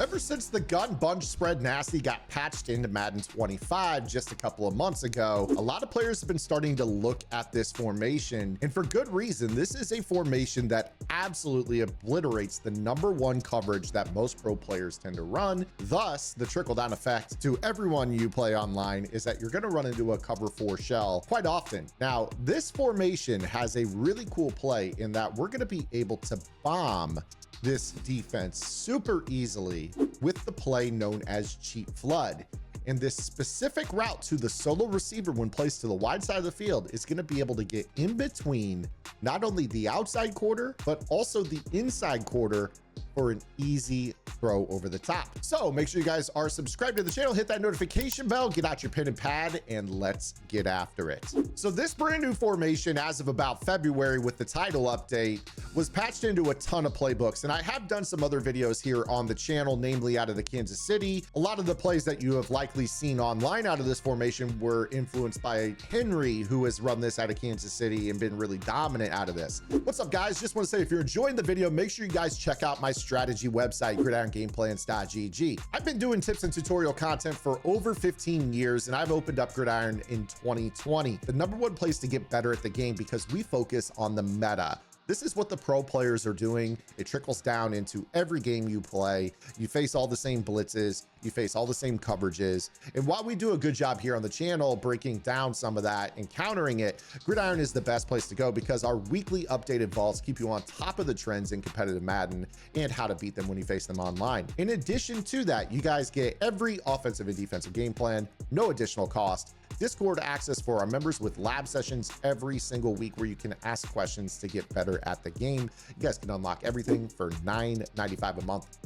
Ever since the gun bunch spread nasty got patched into Madden 25 just a couple of months ago, a lot of players have been starting to look at this formation, and for good reason. This is a formation that absolutely obliterates the #1 coverage that most pro players tend to run. Thus, the trickle-down effect to everyone you play online is that you're going to run into a cover 4 shell quite often. Now, this formation has a really cool play in that we're going to be able to bomb this defense super easily with the play known as cheap flood. And this specific route to the solo receiver when placed to the wide side of the field is going to be able to get in between not only the outside quarter, but also the inside quarter for an easy throw over the top. So make sure you guys are subscribed to the channel, hit that notification bell, get out your pen and pad, and let's get after it. So this brand new formation, as of about February with the title update, was patched into a ton of playbooks. And I have done some other videos here on the channel, namely out of the Kansas City. A lot of the plays that you have likely seen online out of this formation were influenced by Henry, who has run this out of Kansas City and been really dominant out of this. What's up, guys? Just want to say, if you're enjoying the video, make sure you guys check out my strategy website, gridirongameplans.gg. I've been doing tips and tutorial content for over 15 years, and I've opened up Gridiron in 2020. The #1 place to get better at the game, because we focus on the meta. This is what the pro players are doing. It trickles down into every game you play. You face all the same blitzes, you face all the same coverages. And while we do a good job here on the channel breaking down some of that and countering it, Gridiron is the best place to go, because our weekly updated vaults keep you on top of the trends in competitive Madden and how to beat them when you face them online. In addition to that, you guys get every offensive and defensive game plan, no additional cost. Discord access for our members with lab sessions every single week where you can ask questions to get better at the game. You guys can unlock everything for $9.95 a month.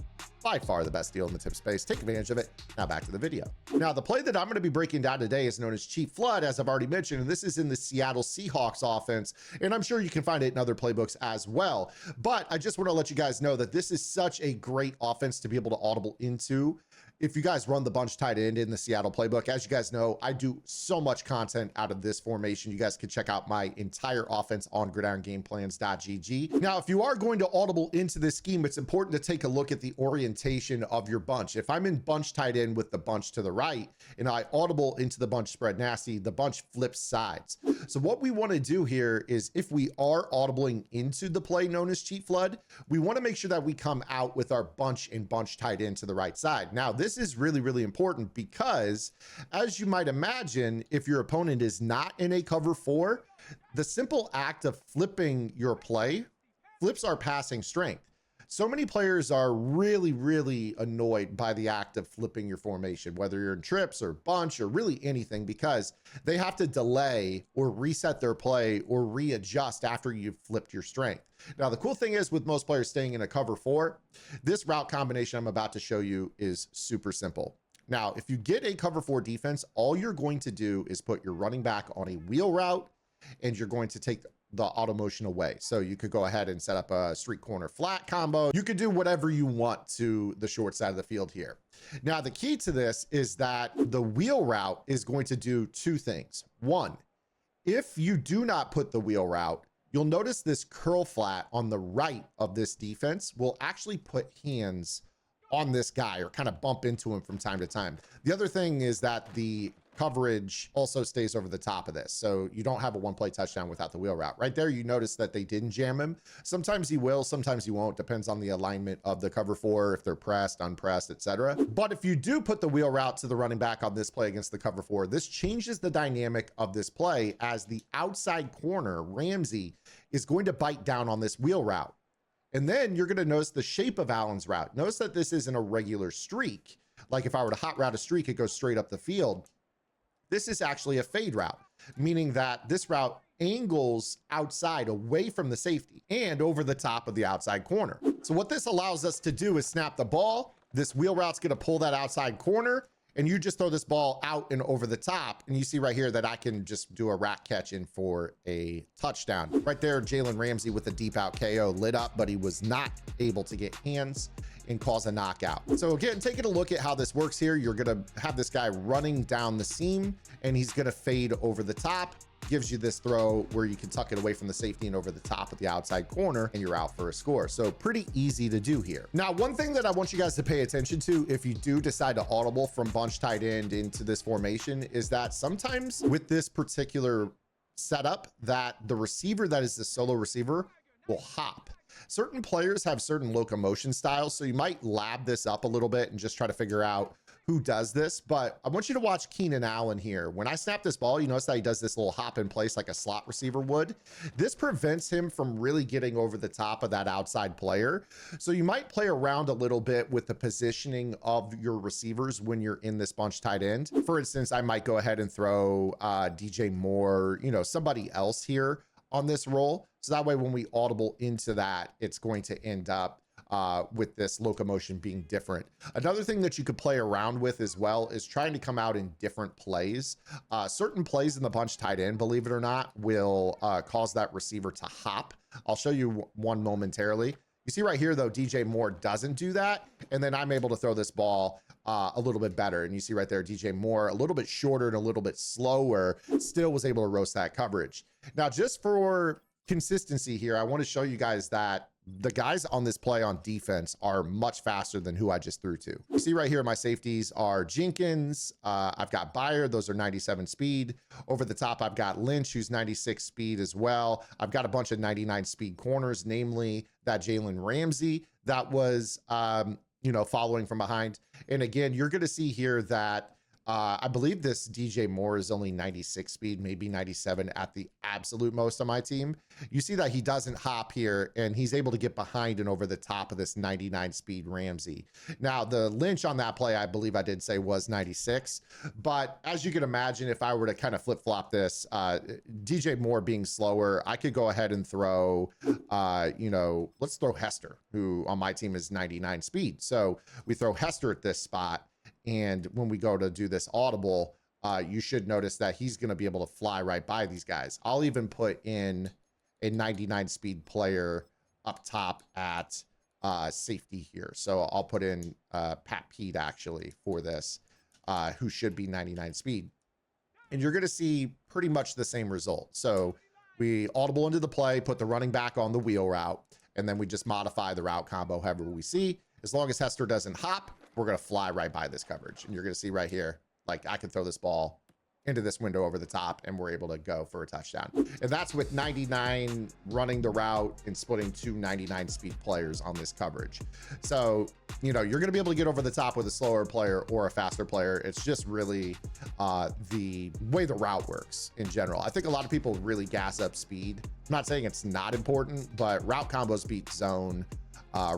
By far the best deal in the tip space. Take advantage of it. Now back to the video. Now, the play that I'm going to be breaking down today is known as cheap flood, as I've already mentioned, and this is in the Seattle Seahawks offense, and I'm sure you can find it in other playbooks as well. But I just want to let you guys know that this is such a great offense to be able to audible into. If you guys run the bunch tight end in the Seattle playbook, as you guys know, I do so much content out of this formation. You guys can check out my entire offense on gridirongameplans.gg. Now, if you are going to audible into this scheme, it's important to take a look at the orientation of your bunch. If I'm in bunch tight end with the bunch to the right and I audible into the bunch spread nasty, the bunch flips sides. So what we want to do here is, if we are audibling into the play known as cheap flood, we want to make sure that we come out with our bunch and bunch tight end to the right side. Now, this is really, really important, because as you might imagine, if your opponent is not in a cover 4, the simple act of flipping your play flips our passing strength. So many players are really, really annoyed by the act of flipping your formation, whether you're in trips or bunch or really anything, because they have to delay or reset their play or readjust after you've flipped your strength. Now, the cool thing is, with most players staying in a cover 4, this route combination I'm about to show you is super simple. Now, if you get a cover 4 defense, all you're going to do is put your running back on a wheel route, and you're going to take the auto motion away. So you could go ahead and set up a street corner flat combo. You could do whatever you want to the short side of the field here. Now, the key to this is that the wheel route is going to do 2 things. 1, if you do not put the wheel route, you'll notice this curl flat on the right of this defense will actually put hands on this guy or kind of bump into him from time to time. The other thing is that the coverage also stays over the top of this, so you don't have a 1-play touchdown without the wheel route. Right there, you notice that they didn't jam him. Sometimes he will, sometimes he won't, depends on the alignment of the cover 4, if they're pressed, unpressed, etc. But if you do put the wheel route to the running back on this play against the cover 4, this changes the dynamic of this play, as the outside corner, Ramsey, is going to bite down on this wheel route. And then you're going to notice the shape of Allen's route. Notice that this isn't a regular streak. Like if I were to hot route a streak, it goes straight up the field. This is actually a fade route, meaning that this route angles outside away from the safety and over the top of the outside corner. So what this allows us to do is snap the ball. This wheel route's going to pull that outside corner, and you just throw this ball out and over the top. And you see right here that I can just do a rack catch in for a touchdown. Right there, Jalen Ramsey with a deep out KO lit up, but he was not able to get hands and cause a knockout. So again, taking a look at how this works here, you're gonna have this guy running down the seam, and he's gonna fade over the top. gives you this throw where you can tuck it away from the safety and over the top of the outside corner, and you're out for a score. So pretty easy to do here. Now, one thing that I want you guys to pay attention to if you do decide to audible from bunch tight end into this formation is that sometimes with this particular setup that the receiver that is the solo receiver will hop. Certain players have certain locomotion styles, so you might lab this up a little bit and just try to figure out who does this. But I want you to watch Keenan Allen here. When I snap this ball, you notice that he does this little hop in place like a slot receiver would. This prevents him from really getting over the top of that outside player. So you might play around a little bit with the positioning of your receivers when you're in this bunch tight end. For instance, I might go ahead and throw DJ Moore, you know, somebody else here on this roll. So that way, when we audible into that, it's going to end up with this locomotion being different. Another thing that you could play around with as well is trying to come out in different plays. Certain plays in the bunch tight end, believe it or not, will cause that receiver to hop. I'll show you one momentarily. You see right here, though, DJ Moore doesn't do that. And then I'm able to throw this ball a little bit better. And you see right there, DJ Moore, a little bit shorter and a little bit slower, still was able to roast that coverage. Now, just for consistency here, I want to show you guys that the guys on this play on defense are much faster than who I just threw to. You see right here, my safeties are Jenkins. I've got Byard. Those are 97 speed. Over the top, I've got Lynch, who's 96 speed as well. I've got a bunch of 99 speed corners, namely that Jalen Ramsey that was, you know, following from behind. And again, you're going to see here that I believe this DJ Moore is only 96 speed, maybe 97 at the absolute most on my team. You see that he doesn't hop here, and he's able to get behind and over the top of this 99 speed Ramsey. Now, the Lynch on that play, I believe I did say was 96. But as you can imagine, if I were to kind of flip-flop this, DJ Moore being slower, I could go ahead and throw, you know, let's throw Hester, who on my team is 99 speed. So we throw Hester at this spot. And when we go to do this audible, you should notice that he's going to be able to fly right by these guys. I'll even put in a 99 speed player up top at safety here. So I'll put in Pat Pete actually for this, who should be 99 speed. And you're going to see pretty much the same result. So we audible into the play, put the running back on the wheel route, and then we just modify the route combo however we see. As long as Hester doesn't hop, we're going to fly right by this coverage. And you're going to see right here, like I can throw this ball into this window over the top and we're able to go for a touchdown. And that's with 99 running the route and splitting two 99 speed players on this coverage. So, you know, you're going to be able to get over the top with a slower player or a faster player. It's just really the way the route works in general. I think a lot of people really gas up speed. I'm not saying it's not important, but route combos beat zone.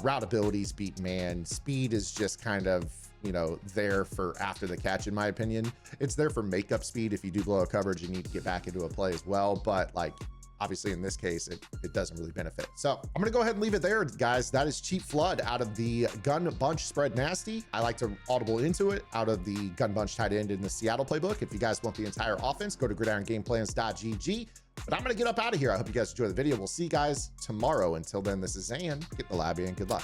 Route abilities beat man. Speed is just kind of, you know, there for after the catch, in my opinion. It's there for makeup speed. If you do blow a coverage, you need to get back into a play as well. But like, obviously in this case, it doesn't really benefit. So I'm going to go ahead and leave it there, guys. That is Cheap Flood out of the Gun Bunch Spread Nasty. I like to audible into it out of the Gun Bunch tight end in the Seattle playbook. If you guys want the entire offense, go to gridirongameplans.gg. But I'm going to get up out of here. I hope you guys enjoy the video. We'll see you guys tomorrow. Until then, this is Zan. Get the lab in. Good luck.